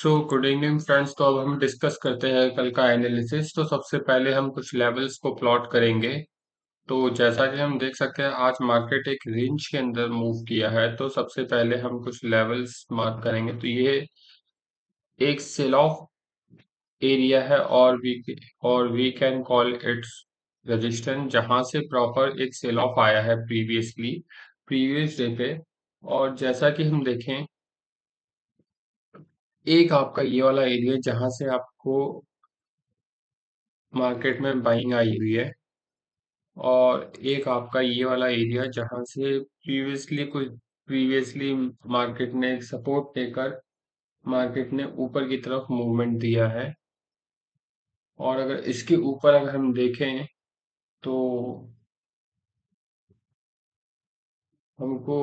So good evening friends. तो अब हम डिस्कस करते हैं कल का एनालिसिस। तो सबसे पहले हम कुछ लेवल्स को प्लॉट करेंगे। तो जैसा कि हम देख सकते हैं आज मार्केट एक रेंज के अंदर मूव किया है। तो सबसे पहले हम कुछ लेवल्स मार्क करेंगे। तो ये एक सेल ऑफ एरिया है और we can call its resistance, जहां से प्रॉपर एक सेल ऑफ आया है प्रीवियस डे पे। और जैसा कि हम देखें, एक आपका ये वाला एरिया जहां से आपको मार्केट में बाइंग आई हुई है, और एक आपका ये वाला एरिया जहां से प्रीवियसली मार्केट ने सपोर्ट देकर मार्केट ने ऊपर की तरफ मूवमेंट दिया है। और अगर इसके ऊपर अगर हम देखें तो हमको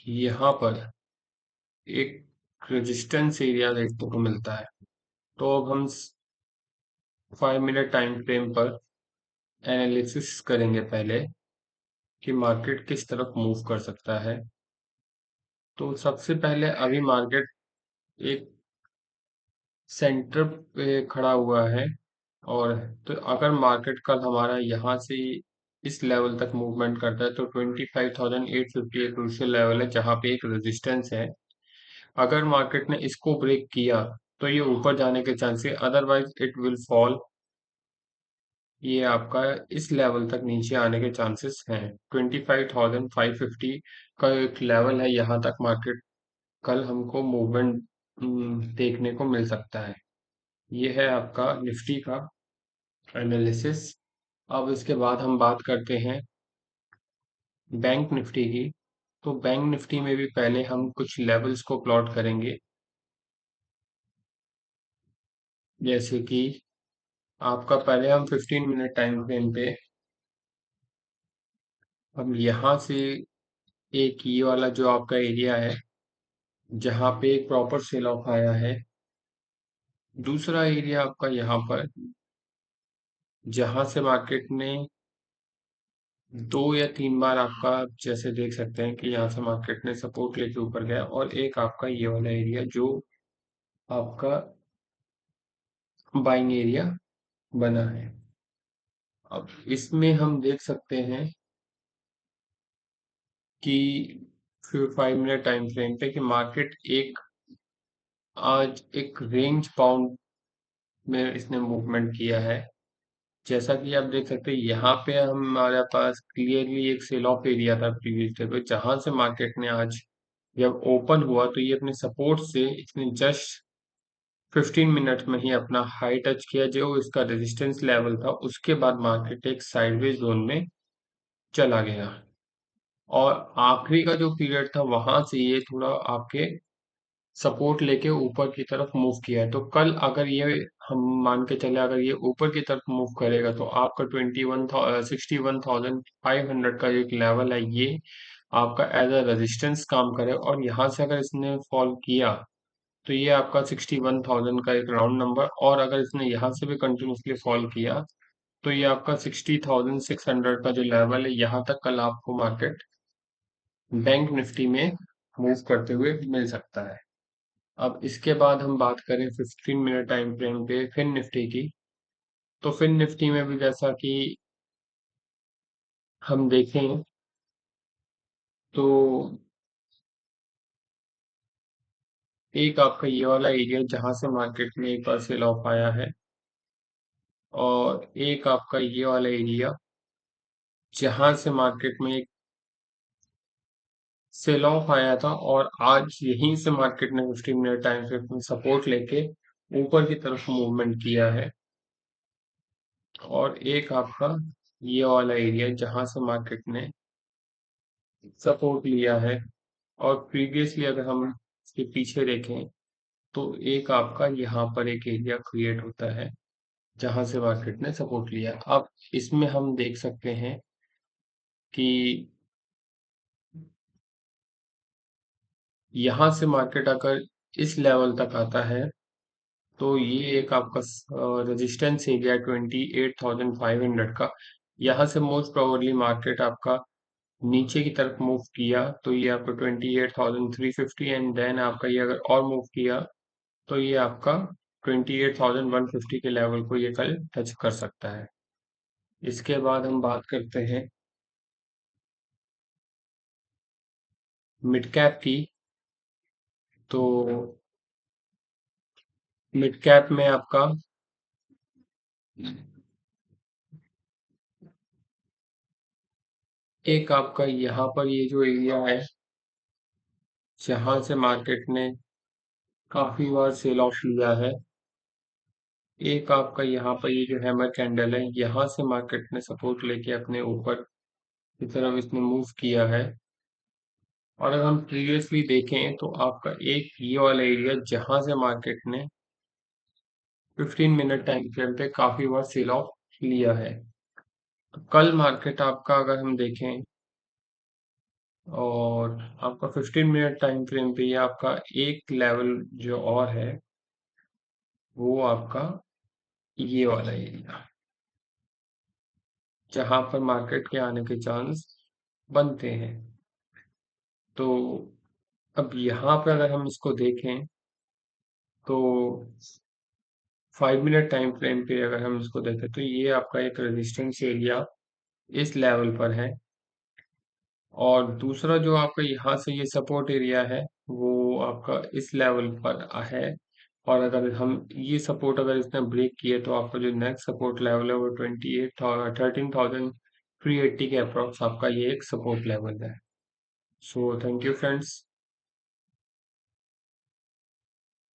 यहाँ पर एक रेजिस्टेंस एरिया देखने को मिलता है। तो अब हम 5 मिनट टाइम फ्रेम पर एनालिसिस करेंगे पहले कि मार्केट किस तरफ मूव कर सकता है। तो सबसे पहले अभी मार्केट एक सेंटर पे खड़ा हुआ है। और तो अगर मार्केट कल हमारा यहाँ से इस लेवल तक मूवमेंट करता है तो 25,850 एक क्रूशियल लेवल है जहाँ पे एक रेजिस्टेंस है। अगर मार्केट ने इसको ब्रेक किया तो ये ऊपर जाने के चांस है, अदरवाइज इट विल फॉल। ये आपका इस लेवल तक नीचे आने के चांसेस हैं। 25,550 का एक लेवल है, यहाँ तक मार्केट कल हमको मूवमेंट देखने को मिल सकता है। ये है आपका निफ्टी का एनालिसिस। अब इसके बाद हम बात करते हैं बैंक निफ्टी की। तो बैंक निफ्टी में भी पहले हम कुछ लेवल्स को प्लॉट करेंगे। जैसे कि आपका पहले हम 15 मिनट टाइम फ्रेम पे हम यहाँ से एक ये वाला जो आपका एरिया है जहाँ पे एक प्रॉपर सेल ऑफ आया है, दूसरा एरिया आपका यहाँ पर जहाँ से मार्केट ने 2 या 3 बार आपका जैसे देख सकते हैं कि यहाँ से मार्केट ने सपोर्ट लेके ऊपर गया, और एक आपका ये वाला एरिया जो आपका बाइंग एरिया बना है। अब इसमें हम देख सकते हैं कि फिर 5 मिनट टाइम फ्रेम पे कि मार्केट एक आज एक रेंज बाउंड में इसने मूवमेंट किया है। जैसा कि आप देख सकते हैं यहाँ पे हमारे पास क्लियरली एक सेल ऑफ एरिया था प्रीवियस डे पे, जहां से मार्केट ने आज जब ओपन हुआ तो ये अपने सपोर्ट से इसने जस्ट 15 मिनट में ही अपना हाई टच किया जो इसका रेजिस्टेंस लेवल था। उसके बाद मार्केट एक साइडवेज जोन में चला गया, और आखिरी का जो पीरियड था वहां से ये थोड़ा आपके सपोर्ट लेके ऊपर की तरफ मूव किया है। तो कल अगर ये हम मान के चले अगर ये ऊपर की तरफ मूव करेगा तो आपका 61,500 का जो एक लेवल है ये आपका एज अ रेजिस्टेंस काम करे। और यहाँ से अगर इसने फॉल किया तो ये आपका 61,000 का एक राउंड नंबर, और अगर इसने यहाँ से भी कंटिन्यूसली फॉल किया तो ये आपका 60,600 का जो लेवल है, यहाँ तक कल आपको मार्केट बैंक निफ्टी में मूव करते हुए मिल सकता है। अब इसके बाद हम बात करें 15 मिनट टाइम फ्रेम पे फिन निफ्टी की। तो फिन निफ्टी में भी जैसा कि हम देखें तो एक आपका ये वाला एरिया जहां से मार्केट में एक बार सेल ऑफ आया है, और एक आपका ये वाला एरिया जहां से मार्केट में एक सेल ऑफ आया था, और आज यहीं से मार्केट ने 15 मिनट टाइम फ्रेम में सपोर्ट लेके ऊपर की तरफ मूवमेंट किया है। और एक आपका ये वाला एरिया जहां से मार्केट ने सपोर्ट लिया है, और प्रीवियसली अगर हम इसके पीछे देखें तो एक आपका यहाँ पर एक एरिया क्रिएट होता है जहां से मार्केट ने सपोर्ट लिया। अब इसमें हम देख सकते हैं कि यहाँ से मार्केट अगर इस लेवल तक आता है तो ये एक आपका रेजिस्टेंस एरिया 28,500 का। यहाँ से मोस्ट प्रोबेबली मार्केट आपका नीचे की तरफ मूव किया तो ये आपका 28,350 एंड देन आपका ये अगर और मूव किया तो ये आपका 28,150 के लेवल को ये कल टच कर सकता है। इसके बाद हम बात करते हैं मिड कैप की। तो मिड कैप में आपका एक आपका यहाँ पर ये जो एरिया है जहां से मार्केट ने काफी बार सेल ऑफ लिया है, एक आपका यहाँ पर ये जो हैमर कैंडल है यहाँ से मार्केट ने सपोर्ट लेके अपने ऊपर की तरफ इसने मूव किया है। और अगर हम प्रीवियसली देखें तो आपका एक ये वाला एरिया जहां से मार्केट ने 15 मिनट टाइम फ्रेम पे काफी बार सेल ऑफ लिया है। तो कल मार्केट आपका अगर हम देखें और आपका 15 मिनट टाइम फ्रेम पे ये आपका एक लेवल जो और है वो आपका ये वाला एरिया जहां पर मार्केट के आने के चांस बनते हैं। तो अब यहाँ पे अगर हम इसको देखें तो 5 मिनट टाइम फ्रेम पे अगर हम इसको देखें तो ये आपका एक रेजिस्टेंस एरिया इस लेवल पर है। और दूसरा जो आपका यहाँ से ये सपोर्ट एरिया है वो आपका इस लेवल पर है। और अगर हम ये सपोर्ट अगर इसने ब्रेक किए तो आपका जो नेक्स्ट सपोर्ट लेवल है वो 13,380 के अप्रॉक्स आपका ये एक सपोर्ट लेवल है। So thank you friends.